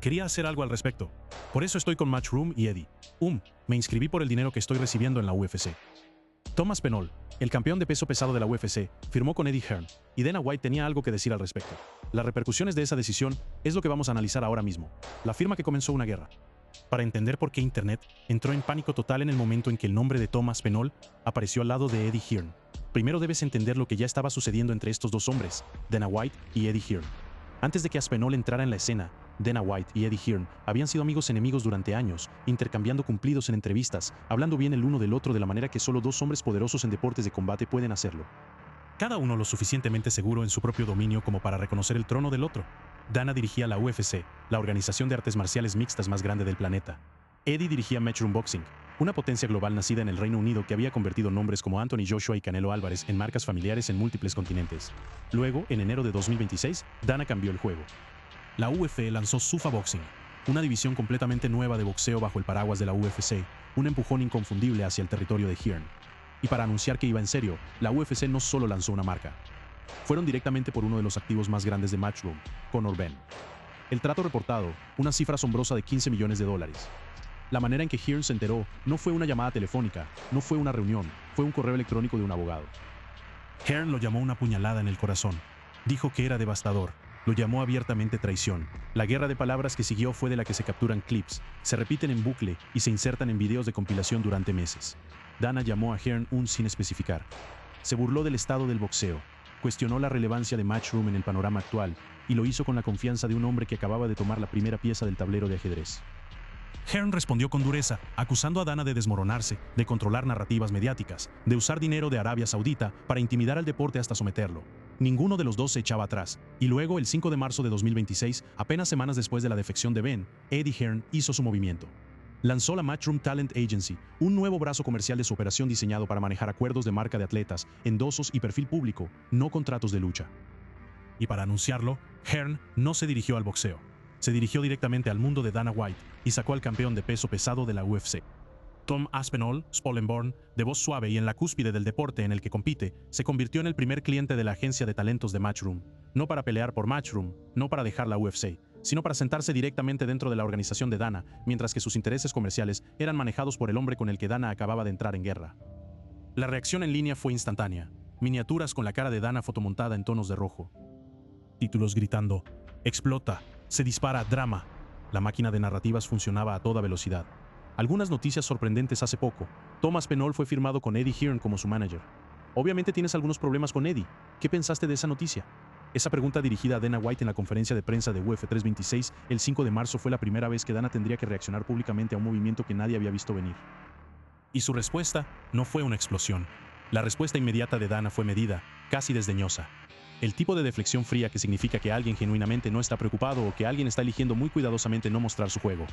Quería hacer algo al respecto. Por eso estoy con Matchroom y Eddie. Me inscribí por el dinero que estoy recibiendo en la UFC. Thomas Penol, el campeón de peso pesado de la UFC, firmó con Eddie Hearn, y Dana White tenía algo que decir al respecto. Las repercusiones de esa decisión es lo que vamos a analizar ahora mismo. La firma que comenzó una guerra. Para entender por qué Internet entró en pánico total en el momento en que el nombre de Thomas Penol apareció al lado de Eddie Hearn, primero debes entender lo que ya estaba sucediendo entre estos dos hombres, Dana White y Eddie Hearn. Antes de que Aspinall entrara en la escena, Dana White y Eddie Hearn habían sido amigos enemigos durante años, intercambiando cumplidos en entrevistas, hablando bien el uno del otro de la manera que solo dos hombres poderosos en deportes de combate pueden hacerlo. Cada uno lo suficientemente seguro en su propio dominio como para reconocer el trono del otro. Dana dirigía la UFC, la organización de artes marciales mixtas más grande del planeta. Eddie dirigía Matchroom Boxing, una potencia global nacida en el Reino Unido que había convertido nombres como Anthony Joshua y Canelo Álvarez en marcas familiares en múltiples continentes. Luego, en enero de 2026, Dana cambió el juego. La UFC lanzó Zuffa Boxing, una división completamente nueva de boxeo bajo el paraguas de la UFC, un empujón inconfundible hacia el territorio de Hearn. Y para anunciar que iba en serio, la UFC no solo lanzó una marca. Fueron directamente por uno de los activos más grandes de Matchroom, Conor Benn. El trato reportado, una cifra asombrosa de $15 millones. La manera en que Hearn se enteró no fue una llamada telefónica, no fue una reunión, fue un correo electrónico de un abogado. Hearn lo llamó una puñalada en el corazón. Dijo que era devastador. Lo llamó abiertamente traición. La guerra de palabras que siguió fue de la que se capturan clips, se repiten en bucle y se insertan en videos de compilación durante meses. Dana llamó a Hearn sin especificar. Se burló del estado del boxeo, cuestionó la relevancia de Matchroom en el panorama actual y lo hizo con la confianza de un hombre que acababa de tomar la primera pieza del tablero de ajedrez. Hearn respondió con dureza, acusando a Dana de desmoronarse, de controlar narrativas mediáticas, de usar dinero de Arabia Saudita para intimidar al deporte hasta someterlo. Ninguno de los dos se echaba atrás, y luego, el 5 de marzo de 2026, apenas semanas después de la defección de Benn, Eddie Hearn hizo su movimiento. Lanzó la Matchroom Talent Agency, un nuevo brazo comercial de su operación diseñado para manejar acuerdos de marca de atletas, endosos y perfil público, no contratos de lucha. Y para anunciarlo, Hearn no se dirigió al boxeo. Se dirigió directamente al mundo de Dana White y sacó al campeón de peso pesado de la UFC. Tom Aspinall, Spollenborn, de voz suave y en la cúspide del deporte en el que compite, se convirtió en el primer cliente de la agencia de talentos de Matchroom, no para pelear por Matchroom, no para dejar la UFC, sino para sentarse directamente dentro de la organización de Dana, mientras que sus intereses comerciales eran manejados por el hombre con el que Dana acababa de entrar en guerra. La reacción en línea fue instantánea, miniaturas con la cara de Dana fotomontada en tonos de rojo. Títulos gritando, explota, se dispara, drama. La máquina de narrativas funcionaba a toda velocidad. Algunas noticias sorprendentes hace poco. Thomas Penol fue firmado con Eddie Hearn como su manager. Obviamente tienes algunos problemas con Eddie. ¿Qué pensaste de esa noticia? Esa pregunta dirigida a Dana White en la conferencia de prensa de UFC 326 el 5 de marzo fue la primera vez que Dana tendría que reaccionar públicamente a un movimiento que nadie había visto venir. Y su respuesta no fue una explosión. La respuesta inmediata de Dana fue medida, casi desdeñosa. El tipo de deflexión fría que significa que alguien genuinamente no está preocupado o que alguien está eligiendo muy cuidadosamente no mostrar su juego.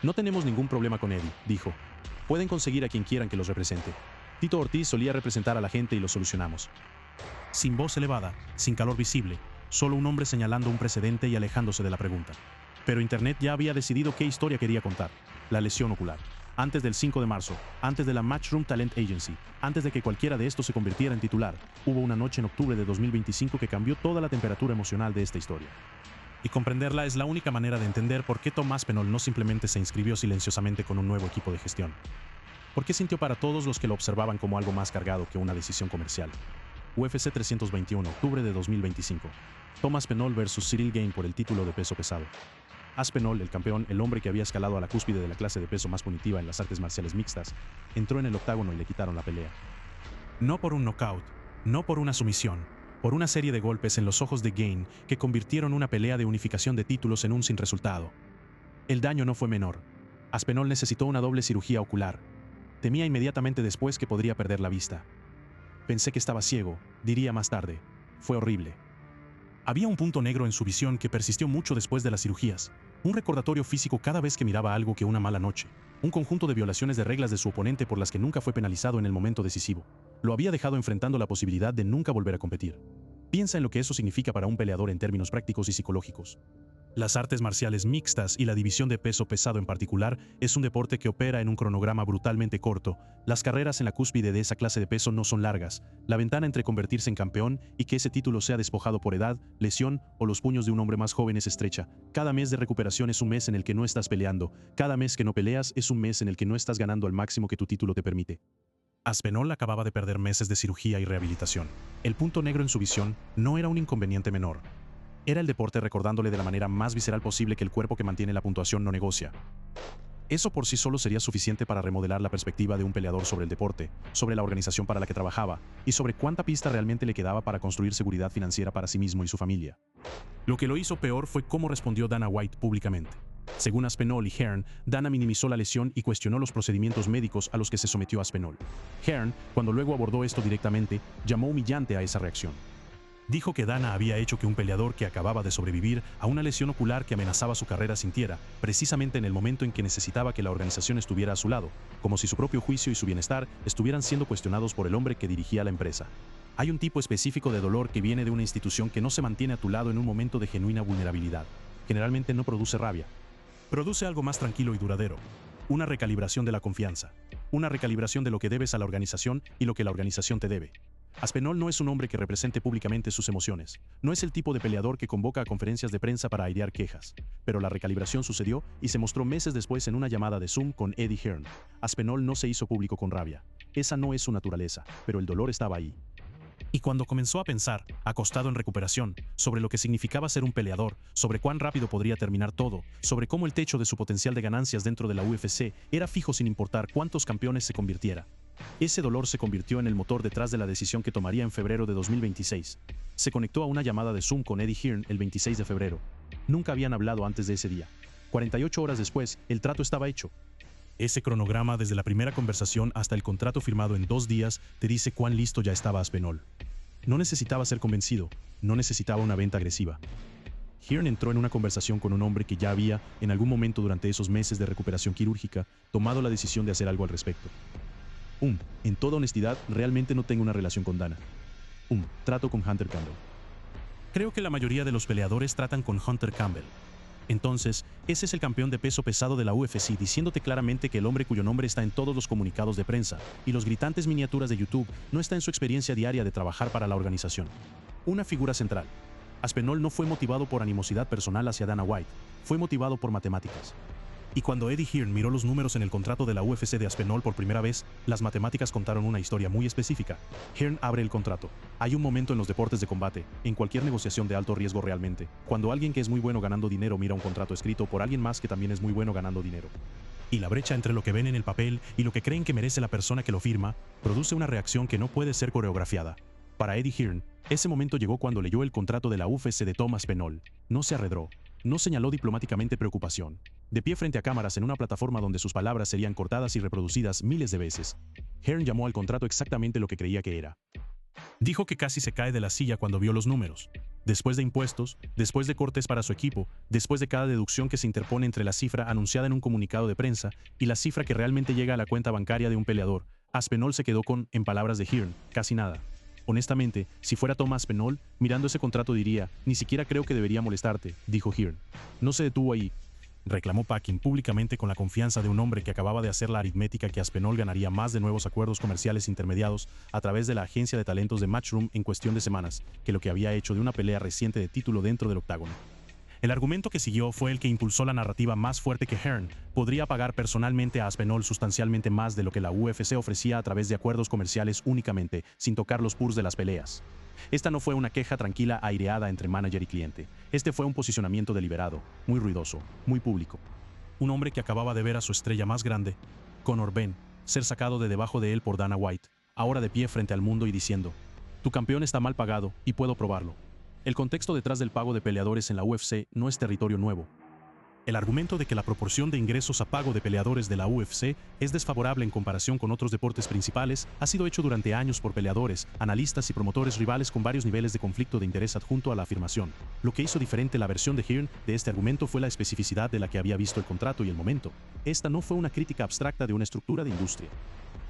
No tenemos ningún problema con Eddie, dijo. Pueden conseguir a quien quieran que los represente. Tito Ortiz solía representar a la gente y lo solucionamos. Sin voz elevada, sin calor visible, solo un hombre señalando un precedente y alejándose de la pregunta. Pero Internet ya había decidido qué historia quería contar. La lesión ocular. Antes del 5 de marzo, antes de la Matchroom Talent Agency, antes de que cualquiera de estos se convirtiera en titular, hubo una noche en octubre de 2025 que cambió toda la temperatura emocional de esta historia. Y comprenderla es la única manera de entender por qué Tom Aspinall no simplemente se inscribió silenciosamente con un nuevo equipo de gestión. ¿Por qué sintió para todos los que lo observaban como algo más cargado que una decisión comercial? UFC 321, octubre de 2025. Tom Aspinall vs Cyril Gane por el título de peso pesado. Aspinall, el campeón, el hombre que había escalado a la cúspide de la clase de peso más punitiva en las artes marciales mixtas, entró en el octágono y le quitaron la pelea. No por un knockout, no por una sumisión, por una serie de golpes en los ojos de Gane que convirtieron una pelea de unificación de títulos en un sin resultado. El daño no fue menor. Aspinall necesitó una doble cirugía ocular. Temía inmediatamente después que podría perder la vista. Pensé que estaba ciego, diría más tarde. Fue horrible. Había un punto negro en su visión que persistió mucho después de las cirugías, un recordatorio físico cada vez que miraba algo que una mala noche, un conjunto de violaciones de reglas de su oponente por las que nunca fue penalizado en el momento decisivo. Lo había dejado enfrentando la posibilidad de nunca volver a competir. Piensa en lo que eso significa para un peleador en términos prácticos y psicológicos. Las artes marciales mixtas y la división de peso pesado en particular es un deporte que opera en un cronograma brutalmente corto. Las carreras en la cúspide de esa clase de peso no son largas. La ventana entre convertirse en campeón y que ese título sea despojado por edad, lesión o los puños de un hombre más joven es estrecha. Cada mes de recuperación es un mes en el que no estás peleando. Cada mes que no peleas es un mes en el que no estás ganando al máximo que tu título te permite. Aspinall acababa de perder meses de cirugía y rehabilitación. El punto negro en su visión no era un inconveniente menor. Era el deporte recordándole de la manera más visceral posible que el cuerpo que mantiene la puntuación no negocia. Eso por sí solo sería suficiente para remodelar la perspectiva de un peleador sobre el deporte, sobre la organización para la que trabajaba y sobre cuánta pista realmente le quedaba para construir seguridad financiera para sí mismo y su familia. Lo que lo hizo peor fue cómo respondió Dana White públicamente. Según Aspinall y Hearn, Dana minimizó la lesión y cuestionó los procedimientos médicos a los que se sometió Aspinall. Hearn, cuando luego abordó esto directamente, llamó humillante a esa reacción. Dijo que Dana había hecho que un peleador que acababa de sobrevivir a una lesión ocular que amenazaba su carrera sintiera, precisamente en el momento en que necesitaba que la organización estuviera a su lado, como si su propio juicio y su bienestar estuvieran siendo cuestionados por el hombre que dirigía la empresa. Hay un tipo específico de dolor que viene de una institución que no se mantiene a tu lado en un momento de genuina vulnerabilidad. Generalmente no produce rabia. Produce algo más tranquilo y duradero. Una recalibración de la confianza. Una recalibración de lo que debes a la organización y lo que la organización te debe. Aspinall no es un hombre que represente públicamente sus emociones. No es el tipo de peleador que convoca a conferencias de prensa para airear quejas. Pero la recalibración sucedió y se mostró meses después en una llamada de Zoom con Eddie Hearn. Aspinall no se hizo público con rabia. Esa no es su naturaleza, pero el dolor estaba ahí. Y cuando comenzó a pensar, acostado en recuperación, sobre lo que significaba ser un peleador, sobre cuán rápido podría terminar todo, sobre cómo el techo de su potencial de ganancias dentro de la UFC era fijo sin importar cuántos campeones se convirtiera. Ese dolor se convirtió en el motor detrás de la decisión que tomaría en febrero de 2026. Se conectó a una llamada de Zoom con Eddie Hearn el 26 de febrero. Nunca habían hablado antes de ese día. 48 horas después, el trato estaba hecho. Ese cronograma desde la primera conversación hasta el contrato firmado en 2 días te dice cuán listo ya estaba Aspinall. No necesitaba ser convencido, no necesitaba una venta agresiva. Hearn entró en una conversación con un hombre que ya había, en algún momento durante esos meses de recuperación quirúrgica, tomado la decisión de hacer algo al respecto. En toda honestidad, realmente no tengo una relación con Dana. Trato con Hunter Campbell. Creo que la mayoría de los peleadores tratan con Hunter Campbell. Entonces, ese es el campeón de peso pesado de la UFC diciéndote claramente que el hombre cuyo nombre está en todos los comunicados de prensa y los gritantes miniaturas de YouTube no está en su experiencia diaria de trabajar para la organización. Una figura central. Aspinall no fue motivado por animosidad personal hacia Dana White, fue motivado por matemáticas. Y cuando Eddie Hearn miró los números en el contrato de la UFC de Aspinall por primera vez, las matemáticas contaron una historia muy específica. Hearn abre el contrato. Hay un momento en los deportes de combate, en cualquier negociación de alto riesgo realmente, cuando alguien que es muy bueno ganando dinero mira un contrato escrito por alguien más que también es muy bueno ganando dinero. Y la brecha entre lo que ven en el papel y lo que creen que merece la persona que lo firma, produce una reacción que no puede ser coreografiada. Para Eddie Hearn, ese momento llegó cuando leyó el contrato de la UFC de Tom Aspinall. No se arredró. No señaló diplomáticamente preocupación. De pie frente a cámaras en una plataforma donde sus palabras serían cortadas y reproducidas miles de veces, Hearn llamó al contrato exactamente lo que creía que era. Dijo que casi se cae de la silla cuando vio los números. Después de impuestos, después de cortes para su equipo, después de cada deducción que se interpone entre la cifra anunciada en un comunicado de prensa y la cifra que realmente llega a la cuenta bancaria de un peleador, Aspinall se quedó con, en palabras de Hearn, casi nada. Honestamente, si fuera Tom Aspinall, mirando ese contrato diría, ni siquiera creo que debería molestarte, dijo Hearn. No se detuvo ahí. Reclamó Pacquiao públicamente con la confianza de un hombre que acababa de hacer la aritmética que Aspinall ganaría más de nuevos acuerdos comerciales intermediados a través de la agencia de talentos de Matchroom en cuestión de semanas, que lo que había hecho de una pelea reciente de título dentro del octágono. El argumento que siguió fue el que impulsó la narrativa más fuerte que Hearn podría pagar personalmente a Aspinall sustancialmente más de lo que la UFC ofrecía a través de acuerdos comerciales únicamente, sin tocar los purs de las peleas. Esta no fue una queja tranquila aireada entre manager y cliente. Este fue un posicionamiento deliberado, muy ruidoso, muy público. Un hombre que acababa de ver a su estrella más grande, Conor Benn, ser sacado de debajo de él por Dana White, ahora de pie frente al mundo y diciendo, tu campeón está mal pagado y puedo probarlo. El contexto detrás del pago de peleadores en la UFC no es territorio nuevo. El argumento de que la proporción de ingresos a pago de peleadores de la UFC es desfavorable en comparación con otros deportes principales ha sido hecho durante años por peleadores, analistas y promotores rivales con varios niveles de conflicto de interés adjunto a la afirmación. Lo que hizo diferente la versión de Hearn de este argumento fue la especificidad de la que había visto el contrato y el momento. Esta no fue una crítica abstracta de una estructura de industria.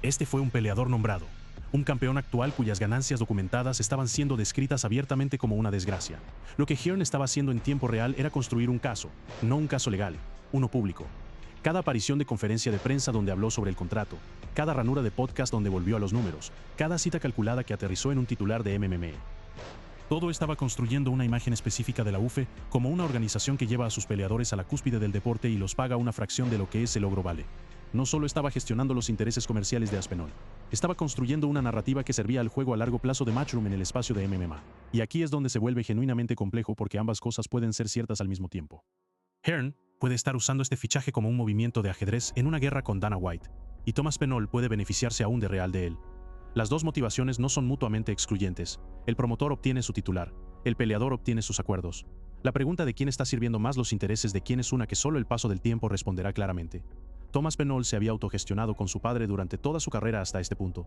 Este fue un peleador nombrado. Un campeón actual cuyas ganancias documentadas estaban siendo descritas abiertamente como una desgracia. Lo que Hearn estaba haciendo en tiempo real era construir un caso, no un caso legal, uno público. Cada aparición de conferencia de prensa donde habló sobre el contrato, cada ranura de podcast donde volvió a los números, cada cita calculada que aterrizó en un titular de MMA. Todo estaba construyendo una imagen específica de la UFC como una organización que lleva a sus peleadores a la cúspide del deporte y los paga una fracción de lo que ese logro vale. No solo estaba gestionando los intereses comerciales de Aspinall, estaba construyendo una narrativa que servía al juego a largo plazo de Matchroom en el espacio de MMA. Y aquí es donde se vuelve genuinamente complejo porque ambas cosas pueden ser ciertas al mismo tiempo. Hearn puede estar usando este fichaje como un movimiento de ajedrez en una guerra con Dana White, y Thomas Aspinall puede beneficiarse aún de real de él. Las dos motivaciones no son mutuamente excluyentes. El promotor obtiene su titular, el peleador obtiene sus acuerdos. La pregunta de quién está sirviendo más los intereses de quién es una que solo el paso del tiempo responderá claramente. Thomas Aspinall se había autogestionado con su padre durante toda su carrera hasta este punto.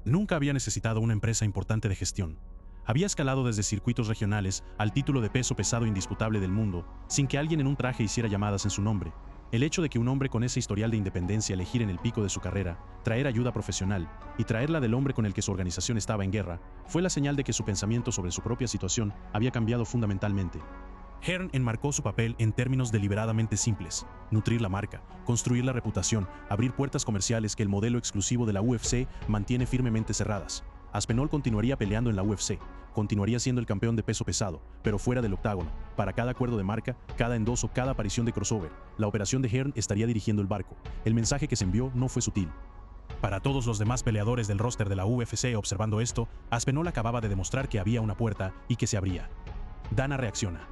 Nunca había necesitado una empresa importante de gestión. Había escalado desde circuitos regionales al título de peso pesado indisputable del mundo, sin que alguien en un traje hiciera llamadas en su nombre. El hecho de que un hombre con ese historial de independencia elegir en el pico de su carrera, traer ayuda profesional y traerla del hombre con el que su organización estaba en guerra, fue la señal de que su pensamiento sobre su propia situación había cambiado fundamentalmente. Hearn enmarcó su papel en términos deliberadamente simples: nutrir la marca, construir la reputación, abrir puertas comerciales que el modelo exclusivo de la UFC mantiene firmemente cerradas. Aspinall continuaría peleando en la UFC, continuaría siendo el campeón de peso pesado, pero fuera del octágono. Para cada acuerdo de marca, cada endoso, cada aparición de crossover, la operación de Hearn estaría dirigiendo el barco. El mensaje que se envió no fue sutil. Para todos los demás peleadores del roster de la UFC observando esto, Aspinall acababa de demostrar que había una puerta y que se abría. Dana reacciona.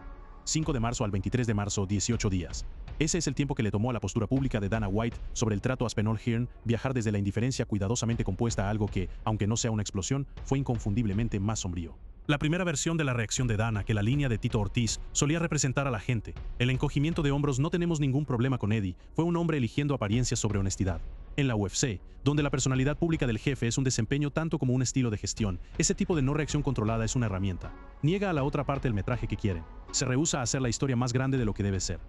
5 de marzo al 23 de marzo, 18 días. Ese es el tiempo que le tomó a la postura pública de Dana White sobre el trato Aspinall-Hearn viajar desde la indiferencia cuidadosamente compuesta a algo que, aunque no sea una explosión, fue inconfundiblemente más sombrío. La primera versión de la reacción de Dana, que la línea de Tito Ortiz solía representar a la gente, el encogimiento de hombros "no tenemos ningún problema con Eddie", fue un hombre eligiendo apariencias sobre honestidad. En la UFC, donde la personalidad pública del jefe es un desempeño tanto como un estilo de gestión, ese tipo de no reacción controlada es una herramienta. Niega a la otra parte el metraje que quieren. Se rehúsa a hacer la historia más grande de lo que debe ser.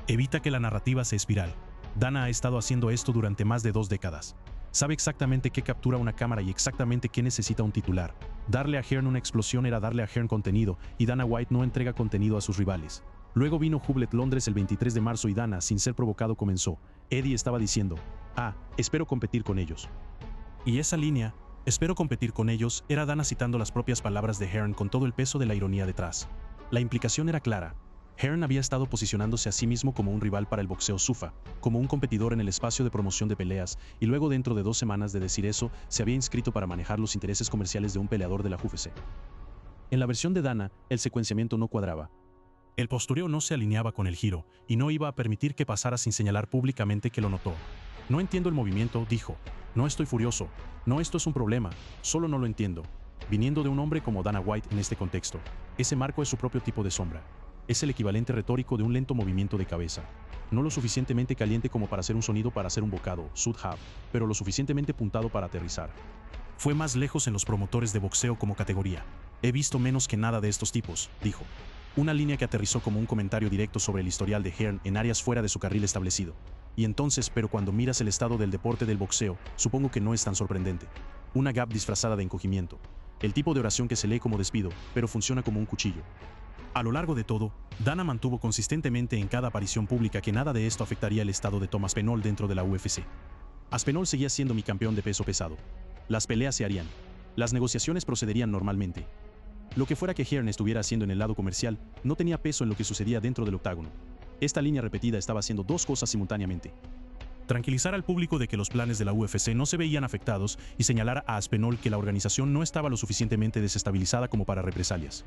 Evita que la narrativa se espiral. Dana ha estado haciendo esto durante más de 2 décadas. Sabe exactamente qué captura una cámara y exactamente qué necesita un titular. Darle a Hearn una explosión era darle a Hearn contenido, y Dana White no entrega contenido a sus rivales. Luego vino Hublet Londres el 23 de marzo y Dana, sin ser provocado, comenzó. Eddie estaba diciendo: espero competir con ellos. Y esa línea, "espero competir con ellos", era Dana citando las propias palabras de Hearn con todo el peso de la ironía detrás. La implicación era clara. Hearn había estado posicionándose a sí mismo como un rival para el boxeo SUFA, como un competidor en el espacio de promoción de peleas, y luego, dentro de 2 semanas de decir eso, se había inscrito para manejar los intereses comerciales de un peleador de la UFC. En la versión de Dana, el secuenciamiento no cuadraba. El postureo no se alineaba con el giro, y no iba a permitir que pasara sin señalar públicamente que lo notó. "No entiendo el movimiento", dijo. "No estoy furioso. No, esto es un problema. Solo no lo entiendo". Viniendo de un hombre como Dana White en este contexto, ese marco es su propio tipo de sombra. Es el equivalente retórico de un lento movimiento de cabeza. No lo suficientemente caliente como para hacer un sonido para hacer un bocado, should have, pero lo suficientemente puntado para aterrizar. Fue más lejos en los promotores de boxeo como categoría. "He visto menos que nada de estos tipos", dijo. Una línea que aterrizó como un comentario directo sobre el historial de Hearn en áreas fuera de su carril establecido. Y entonces, pero cuando miras el estado del deporte del boxeo, supongo que no es tan sorprendente. Una gap disfrazada de encogimiento. El tipo de oración que se lee como despido, pero funciona como un cuchillo. A lo largo de todo, Dana mantuvo consistentemente en cada aparición pública que nada de esto afectaría el estado de Thomas Aspinall dentro de la UFC. Aspinall seguía siendo mi campeón de peso pesado. Las peleas se harían. Las negociaciones procederían normalmente. Lo que fuera que Hearn estuviera haciendo en el lado comercial no tenía peso en lo que sucedía dentro del octágono. Esta línea repetida estaba haciendo 2 cosas simultáneamente: tranquilizar al público de que los planes de la UFC no se veían afectados y señalar a Aspinall que la organización no estaba lo suficientemente desestabilizada como para represalias.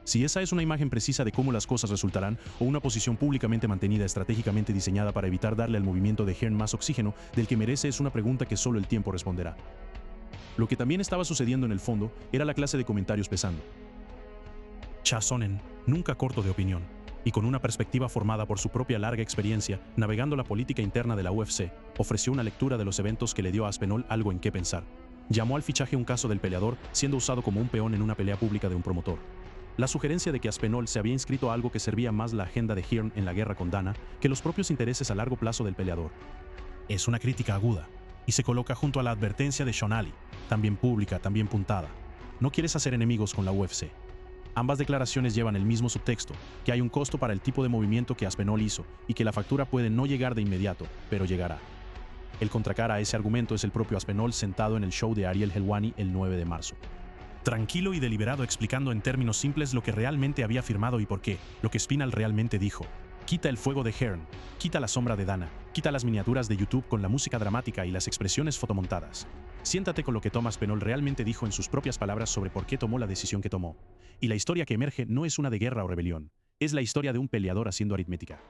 Si esa es una imagen precisa de cómo las cosas resultarán, o una posición públicamente mantenida estratégicamente diseñada para evitar darle al movimiento de Hearn más oxígeno del que merece, es una pregunta que solo el tiempo responderá. Lo que también estaba sucediendo en el fondo era la clase de comentarios pesando. Chael Sonnen, nunca corto de opinión, y con una perspectiva formada por su propia larga experiencia navegando la política interna de la UFC, ofreció una lectura de los eventos que le dio a Aspinall algo en qué pensar. Llamó al fichaje un caso del peleador siendo usado como un peón en una pelea pública de un promotor. La sugerencia de que Aspinall se había inscrito a algo que servía más la agenda de Hearn en la guerra con Dana que los propios intereses a largo plazo del peleador. Es una crítica aguda. y se coloca junto a la advertencia de Sean Ali, también pública, también puntada. No quieres hacer enemigos con la UFC. Ambas declaraciones llevan el mismo subtexto, que hay un costo para el tipo de movimiento que Aspinall hizo y que la factura puede no llegar de inmediato, pero llegará. El contracara a ese argumento es el propio Aspinall sentado en el show de Ariel Helwani el 9 de marzo. Tranquilo y deliberado explicando en términos simples lo que realmente había firmado y por qué, lo que Spinall realmente dijo. Quita el fuego de Hearn, quita la sombra de Dana, quita las miniaturas de YouTube con la música dramática y las expresiones fotomontadas. Siéntate con lo que Thomas Aspinall realmente dijo en sus propias palabras sobre por qué tomó la decisión que tomó. Y la historia que emerge no es una de guerra o rebelión, es la historia de un peleador haciendo aritmética.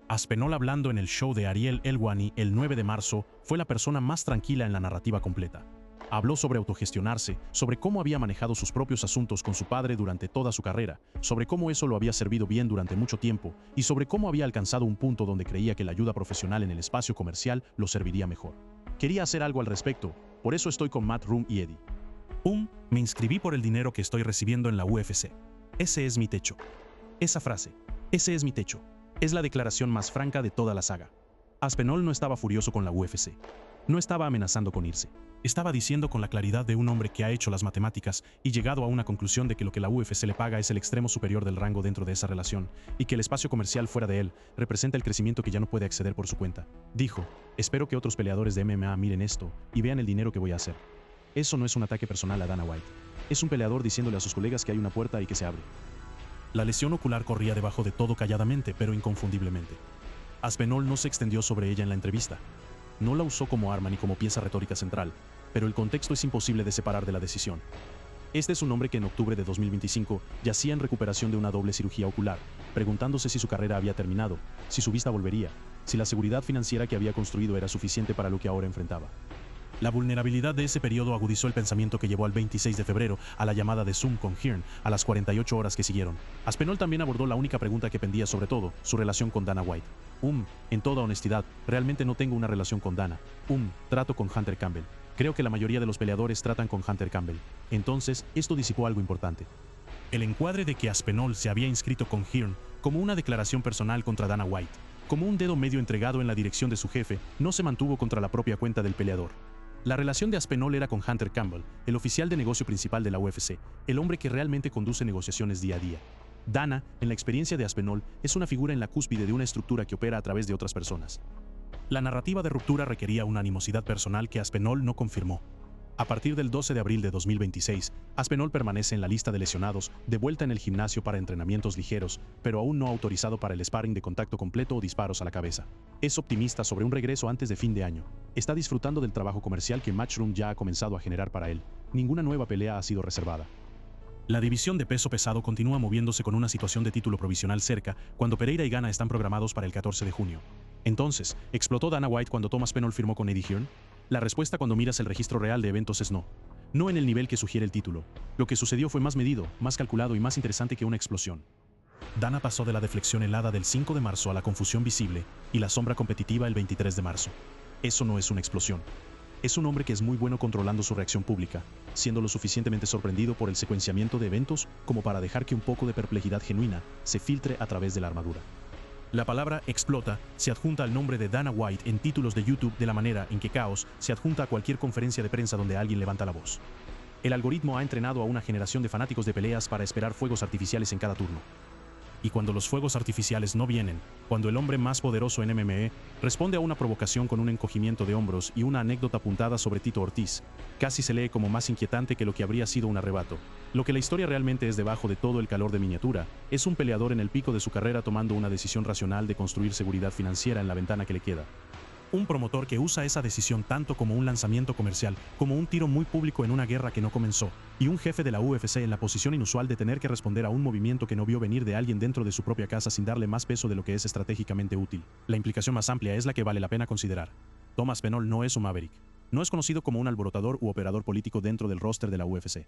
Aspinall hablando en el show de Ariel Helwani el 9 de marzo fue la persona más tranquila en la narrativa completa. Habló sobre autogestionarse, sobre cómo había manejado sus propios asuntos con su padre durante toda su carrera, sobre cómo eso lo había servido bien durante mucho tiempo y sobre cómo había alcanzado un punto donde creía que la ayuda profesional en el espacio comercial lo serviría mejor. Quería hacer algo al respecto, por eso estoy con Matchroom y Eddie. Me inscribí por el dinero que estoy recibiendo en la UFC. Ese es mi techo. Esa frase, ese es mi techo, es la declaración más franca de toda la saga. Aspinall no estaba furioso con la UFC. No estaba amenazando con irse. Estaba diciendo con la claridad de un hombre que ha hecho las matemáticas y llegado a una conclusión de que lo que la UFC le paga es el extremo superior del rango dentro de esa relación y que el espacio comercial fuera de él representa el crecimiento que ya no puede acceder por su cuenta. Dijo, espero que otros peleadores de MMA miren esto y vean el dinero que voy a hacer. Eso no es un ataque personal a Dana White. Es un peleador diciéndole a sus colegas que hay una puerta y que se abre. La lesión ocular corría debajo de todo calladamente, pero inconfundiblemente. Aspinall no se extendió sobre ella en la entrevista. No la usó como arma ni como pieza retórica central, pero el contexto es imposible de separar de la decisión. Este es un hombre que en octubre de 2025 yacía en recuperación de una doble cirugía ocular, preguntándose si su carrera había terminado, si su vista volvería, si la seguridad financiera que había construido era suficiente para lo que ahora enfrentaba. La vulnerabilidad de ese periodo agudizó el pensamiento que llevó al 26 de febrero a la llamada de Zoom con Hearn a las 48 horas que siguieron. Aspinall también abordó la única pregunta que pendía sobre todo, su relación con Dana White. En toda honestidad, realmente no tengo una relación con Dana. Trato con Hunter Campbell. Creo que la mayoría de los peleadores tratan con Hunter Campbell. Entonces, esto disipó algo importante. El encuadre de que Aspinall se había inscrito con Hearn como una declaración personal contra Dana White, como un dedo medio entregado en la dirección de su jefe, no se mantuvo contra la propia cuenta del peleador. La relación de Aspinall era con Hunter Campbell, el oficial de negocio principal de la UFC, el hombre que realmente conduce negociaciones día a día. Dana, en la experiencia de Aspinall, es una figura en la cúspide de una estructura que opera a través de otras personas. La narrativa de ruptura requería una animosidad personal que Aspinall no confirmó. A partir del 12 de abril de 2026, Aspinall permanece en la lista de lesionados, de vuelta en el gimnasio para entrenamientos ligeros, pero aún no autorizado para el sparring de contacto completo o disparos a la cabeza. Es optimista sobre un regreso antes de fin de año. Está disfrutando del trabajo comercial que Matchroom ya ha comenzado a generar para él. Ninguna nueva pelea ha sido reservada. La división de peso pesado continúa moviéndose con una situación de título provisional cerca, cuando Pereira y Gana están programados para el 14 de junio. Entonces, ¿explotó Dana White cuando Thomas Aspinall firmó con Eddie Hearn? La respuesta cuando miras el registro real de eventos es no. No en el nivel que sugiere el título. Lo que sucedió fue más medido, más calculado y más interesante que una explosión. Dana pasó de la deflexión helada del 5 de marzo a la confusión visible y la sombra competitiva el 23 de marzo. Eso no es una explosión. Es un hombre que es muy bueno controlando su reacción pública, siendo lo suficientemente sorprendido por el secuenciamiento de eventos como para dejar que un poco de perplejidad genuina se filtre a través de la armadura. La palabra explota se adjunta al nombre de Dana White en títulos de YouTube de la manera en que caos se adjunta a cualquier conferencia de prensa donde alguien levanta la voz. El algoritmo ha entrenado a una generación de fanáticos de peleas para esperar fuegos artificiales en cada turno. Y cuando los fuegos artificiales no vienen, cuando el hombre más poderoso en MMA responde a una provocación con un encogimiento de hombros y una anécdota apuntada sobre Tito Ortiz, casi se lee como más inquietante que lo que habría sido un arrebato. Lo que la historia realmente es debajo de todo el calor de miniatura, es un peleador en el pico de su carrera tomando una decisión racional de construir seguridad financiera en la ventana que le queda. Un promotor que usa esa decisión tanto como un lanzamiento comercial, como un tiro muy público en una guerra que no comenzó, y un jefe de la UFC en la posición inusual de tener que responder a un movimiento que no vio venir de alguien dentro de su propia casa sin darle más peso de lo que es estratégicamente útil. La implicación más amplia es la que vale la pena considerar. Thomas Aspinall no es un maverick. No es conocido como un alborotador u operador político dentro del roster de la UFC.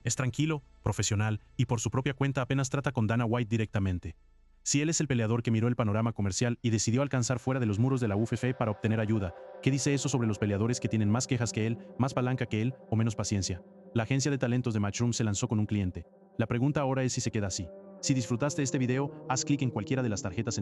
Es tranquilo, profesional y por su propia cuenta apenas trata con Dana White directamente. Si él es el peleador que miró el panorama comercial y decidió alcanzar fuera de los muros de la UFC para obtener ayuda, ¿qué dice eso sobre los peleadores que tienen más quejas que él, más palanca que él o menos paciencia? La agencia de talentos de Matchroom se lanzó con un cliente. La pregunta ahora es si se queda así. Si disfrutaste este video, haz clic en cualquiera de las tarjetas en tu